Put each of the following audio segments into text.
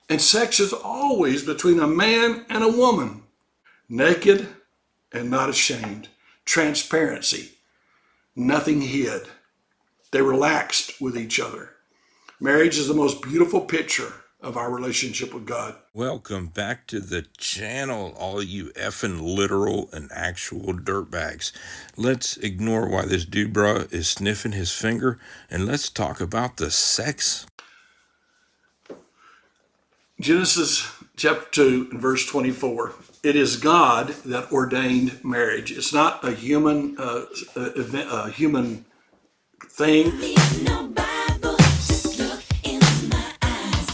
And sex is always between a man and a woman. Naked and not ashamed. Transparency. Nothing hid. They relaxed with each other. Marriage is the most beautiful picture of our relationship with God. Welcome back to the channel, all you effing literal and actual dirtbags. Let's ignore why this dude bro is sniffing his finger, and let's talk about the sex. Genesis chapter 2 and verse 24. It is God that ordained marriage. It's not a human event, a human thing.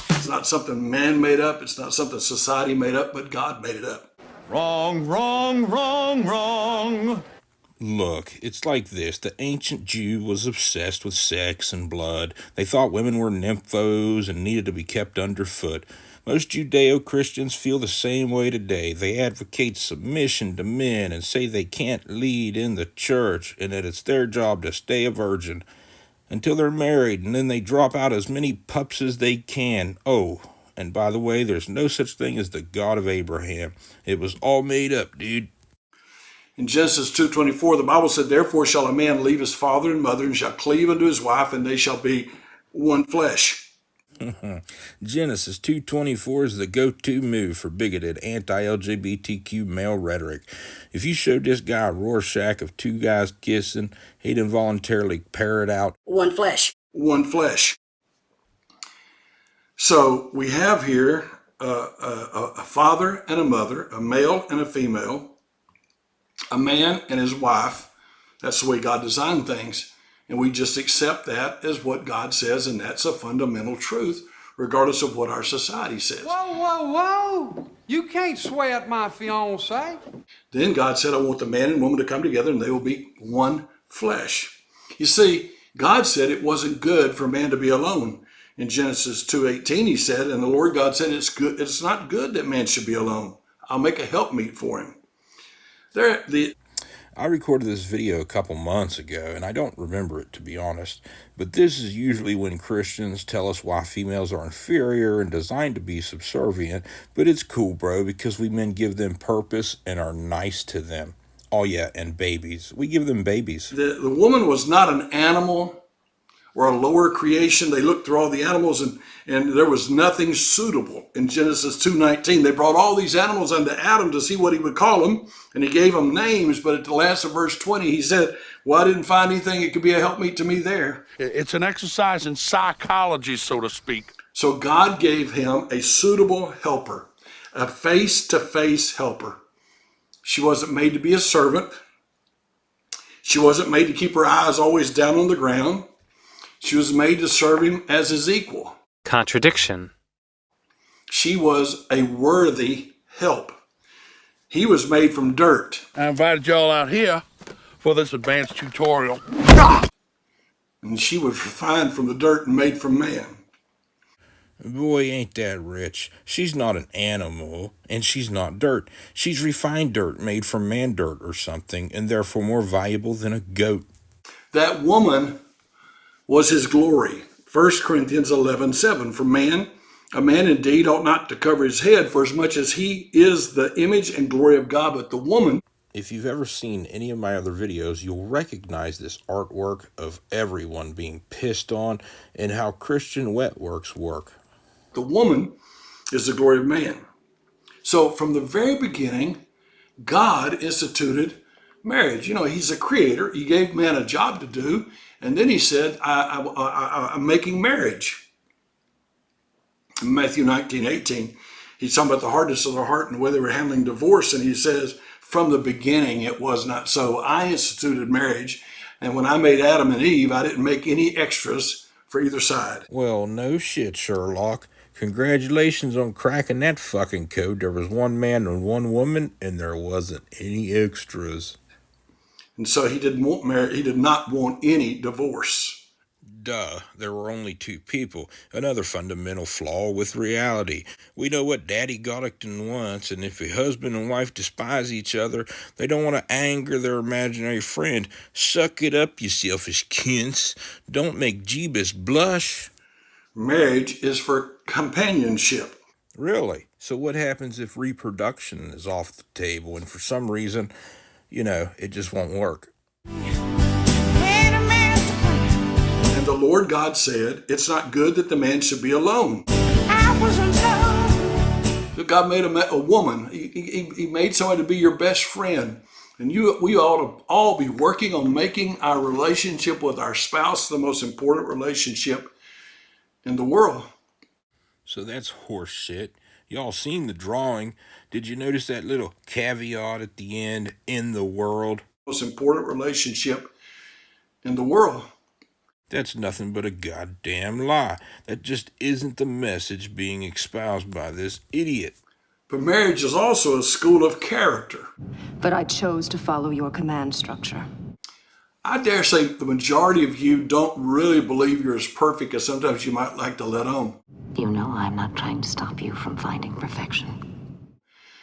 It's not something man made up. It's not something society made up, but God made it up. Wrong, wrong, wrong, wrong. Look, it's like this. The ancient Jew was obsessed with sex and blood. They thought women were nymphos and needed to be kept underfoot. Most Judeo-Christians feel the same way today. They advocate submission to men and say they can't lead in the church and that it's their job to stay a virgin until they're married, and then they drop out as many pups as they can. Oh, and by the way, there's no such thing as the God of Abraham. It was all made up, dude. In Genesis 2:24, the Bible said, therefore shall a man leave his father and mother and shall cleave unto his wife, and they shall be one flesh. Genesis 2:24 is the go-to move for bigoted anti-LGBTQ male rhetoric. If you showed this guy a Rorschach of two guys kissing, he'd involuntarily parrot out, one flesh. One flesh. So we have here a father and a mother, a male and a female, a man and his wife. That's the way God designed things. And we just accept that as what God says, and that's a fundamental truth, regardless of what our society says. Whoa, whoa, whoa! You can't sweat my fiancé. Then God said, I want the man and woman to come together, and they will be one flesh. You see, God said it wasn't good for man to be alone. In Genesis 2:18, he said, and the Lord God said, it's not good that man should be alone. I'll make a helpmeet for him. I recorded this video a couple months ago, and I don't remember it, to be honest, but this is usually when Christians tell us why females are inferior and designed to be subservient, but it's cool, bro, because we men give them purpose and are nice to them. Oh yeah, and babies. We give them babies. The woman was not an animal or a lower creation. They looked through all the animals, and there was nothing suitable. In Genesis 2:19, they brought all these animals unto Adam to see what he would call them, and he gave them names, but at the last of verse 20, he said, well, I didn't find anything that could be a helpmeet to me there. It's an exercise in psychology, so to speak. So God gave him a suitable helper, a face-to-face helper. She wasn't made to be a servant. She wasn't made to keep her eyes always down on the ground. She was made to serve him as his equal. Contradiction. She was a worthy help. He was made from dirt. I invited y'all out here for this advanced tutorial. And she was refined from the dirt and made from man. Boy, ain't that rich. She's not an animal, and she's not dirt. She's refined dirt made from man dirt or something, and therefore more valuable than a goat. That woman was his glory. 1 Corinthians 11:7. For a man indeed ought not to cover his head, for as much as he is the image and glory of God, but the woman. If you've ever seen any of my other videos, you'll recognize this artwork of everyone being pissed on and how Christian wetworks work. The woman is the glory of man. So from the very beginning, God instituted marriage. You know, he's a creator. He gave man a job to do. And then he said, I'm making marriage. In Matthew 19:18, he's talking about the hardness of their heart and the way they were handling divorce. And he says, from the beginning, it was not so. I instituted marriage. And when I made Adam and Eve, I didn't make any extras for either side. Well, no shit, Sherlock. Congratulations on cracking that fucking code. There was one man and one woman, and there wasn't any extras. And so he didn't want marriage. He did not want any divorce. Duh, there were only two people. Another fundamental flaw with reality. We know what Daddy Goddington wants, and if a husband and wife despise each other, they don't want to anger their imaginary friend. Suck it up, you selfish kints. Don't make Jeebus blush. Marriage is for companionship. Really? So what happens if reproduction is off the table and for some reason, it just won't work? And the Lord God said, it's not good that the man should be alone. So God made a woman. He made someone to be your best friend. And we ought to all be working on making our relationship with our spouse the most important relationship in the world. So that's horse shit. Y'all seen the drawing. Did you notice that little caveat at the end, in the world? Most important relationship in the world. That's nothing but a goddamn lie. That just isn't the message being espoused by this idiot. But marriage is also a school of character. But I chose to follow your command structure. I dare say the majority of you don't really believe you're as perfect as sometimes you might like to let on. You know I'm not trying to stop you from finding perfection.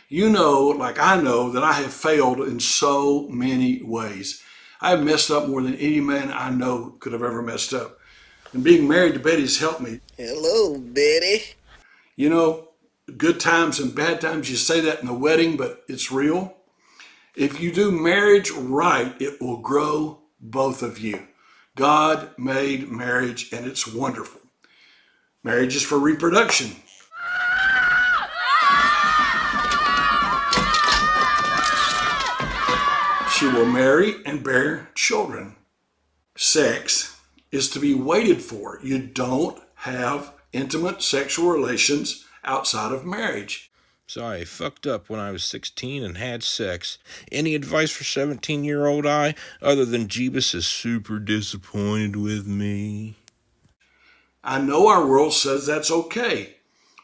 You know, like I know, that I have failed in so many ways. I have messed up more than any man I know could have ever messed up. And being married to Betty has helped me. Hello, Betty. You know, good times and bad times, you say that in the wedding, but it's real. If you do marriage right, it will grow both of you. God made marriage and it's wonderful. Marriage is for reproduction. She will marry and bear children. Sex is to be waited for. You don't have intimate sexual relations outside of marriage. So I fucked up when I was 16 and had sex. Any advice for 17-year-old I, other than Jeebus is super disappointed with me? I know our world says that's okay,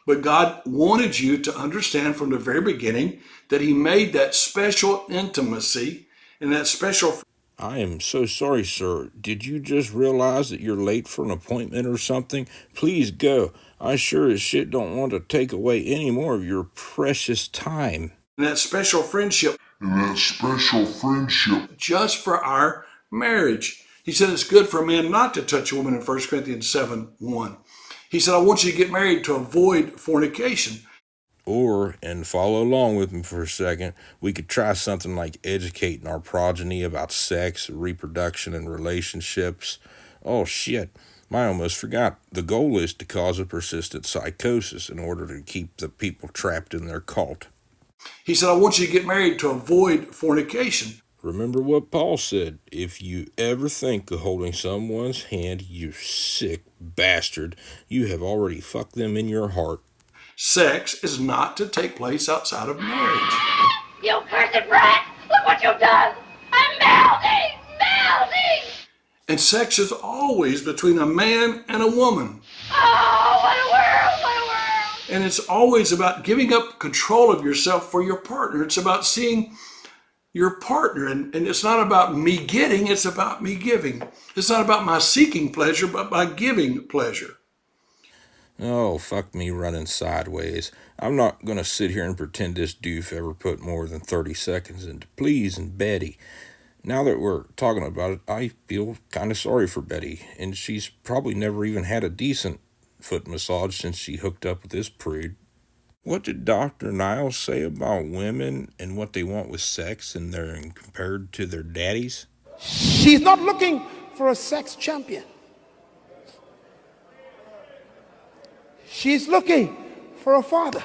but God wanted you to understand from the very beginning that He made that special intimacy and that special. I am so sorry, sir. Did you just realize that you're late for an appointment or something? Please go. I sure as shit don't want to take away any more of your precious time. And that special friendship. Just for our marriage. He said it's good for a man not to touch a woman in 1 Corinthians 7:1. He said, I want you to get married to avoid fornication. Or, and follow along with me for a second, we could try something like educating our progeny about sex, reproduction, and relationships. Oh shit, I almost forgot. The goal is to cause a persistent psychosis in order to keep the people trapped in their cult. He said, I want you to get married to avoid fornication. Remember what Paul said, if you ever think of holding someone's hand, you sick bastard, you have already fucked them in your heart. Sex is not to take place outside of marriage. You cursed rat! Look what you've done! I'm melting! Melting! And sex is always between a man and a woman. Oh, what a world! What a world! And it's always about giving up control of yourself for your partner. It's about seeing your partner. And it's not about me getting, it's about me giving. It's not about my seeking pleasure, but my giving pleasure. Oh, fuck me running sideways. I'm not going to sit here and pretend this doof ever put more than 30 seconds into pleasing Betty. Now that we're talking about it, I feel kind of sorry for Betty, and she's probably never even had a decent foot massage since she hooked up with this prude. What did Dr. Niles say about women and what they want with sex and compared to their daddies? She's not looking for a sex champion. She's looking for a father.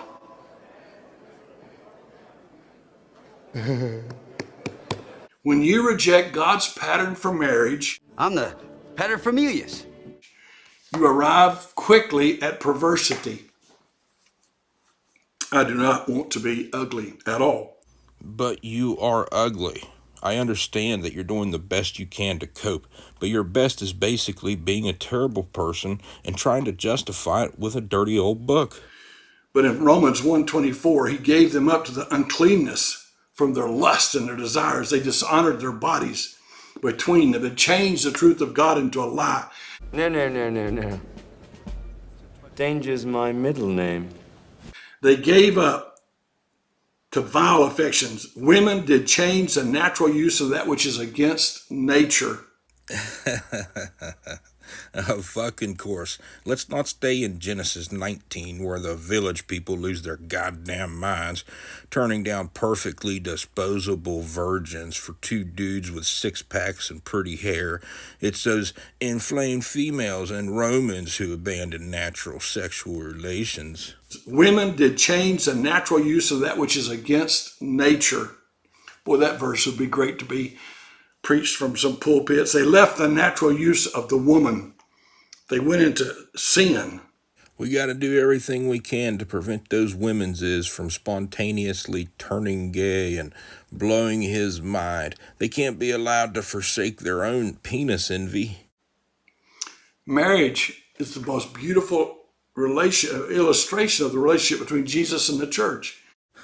When you reject God's pattern for marriage, I'm the paterfamilias. you arrive quickly at perversity. I do not want to be ugly at all. But you are ugly. I understand that you're doing the best you can to cope, but your best is basically being a terrible person and trying to justify it with a dirty old book. But in Romans 1:24, He gave them up to the uncleanness from their lust and their desires. They dishonored their bodies between them. They changed the truth of God into a lie. No. Danger's my middle name. They gave up to vile affections. Women did change the natural use of that which is against nature. Fucking course. Let's not stay in Genesis 19 where the village people lose their goddamn minds, turning down perfectly disposable virgins for two dudes with six-packs and pretty hair. It's those inflamed females and Romans who abandon natural sexual relations. Women did change the natural use of that which is against nature. Boy, that verse would be great to be preached from some pulpits. They left the natural use of the woman. They went into sin. We got to do everything we can to prevent those women's from spontaneously turning gay and blowing his mind. They can't be allowed to forsake their own penis envy. Marriage is the most beautiful illustration of the relationship between Jesus and the church.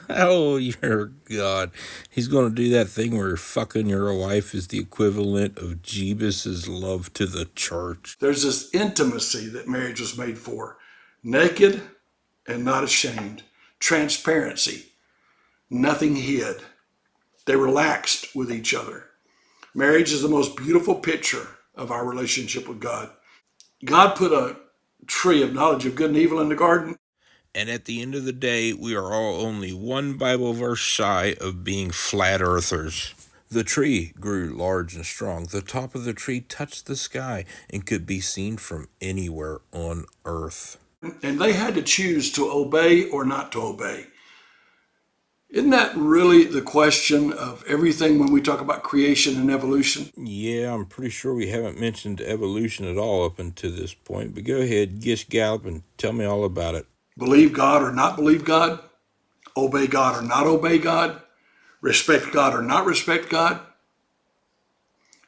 Oh, your God. He's going to do that thing where fucking your wife is the equivalent of Jeebus's love to the church. There's this intimacy that marriage was made for. Naked and not ashamed. Transparency. Nothing hid. They relaxed with each other. Marriage is the most beautiful picture of our relationship with God. God put a tree of knowledge of good and evil in the garden. And at the end of the day, we are all only one Bible verse shy of being flat earthers. The tree grew large and strong. The top of the tree touched the sky and could be seen from anywhere on earth. And they had to choose to obey or not to obey. Isn't that really the question of everything when we talk about creation and evolution? Yeah, I'm pretty sure we haven't mentioned evolution at all up until this point, but go ahead, Gish Gallop, and tell me all about it. Believe God or not believe God? Obey God or not obey God? Respect God or not respect God?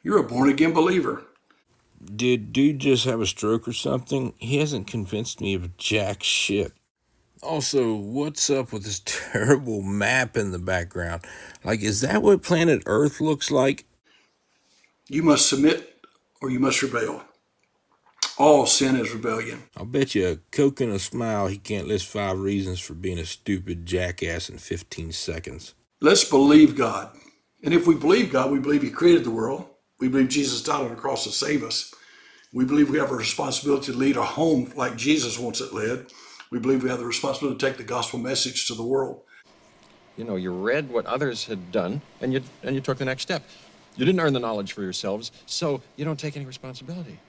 You're a born-again believer. Did dude just have a stroke or something? He hasn't convinced me of jack shit. Also, what's up with this terrible map in the background? Like, is that what planet Earth looks like? You must submit or you must rebel. All sin is rebellion. I'll bet you a Coke and a smile he can't list 5 reasons for being a stupid jackass in 15 seconds. Let's believe God. And if we believe God, we believe He created the world. We believe Jesus died on the cross to save us. We believe we have a responsibility to lead our home like Jesus wants it led. We believe we have the responsibility to take the gospel message to the world. You know, you read what others had done, and you took the next step. You didn't earn the knowledge for yourselves, so you don't take any responsibility.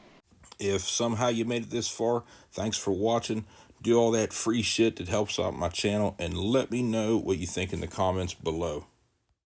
If somehow you made it this far, thanks for watching. Do all that free shit that helps out my channel, and let me know what you think in the comments below.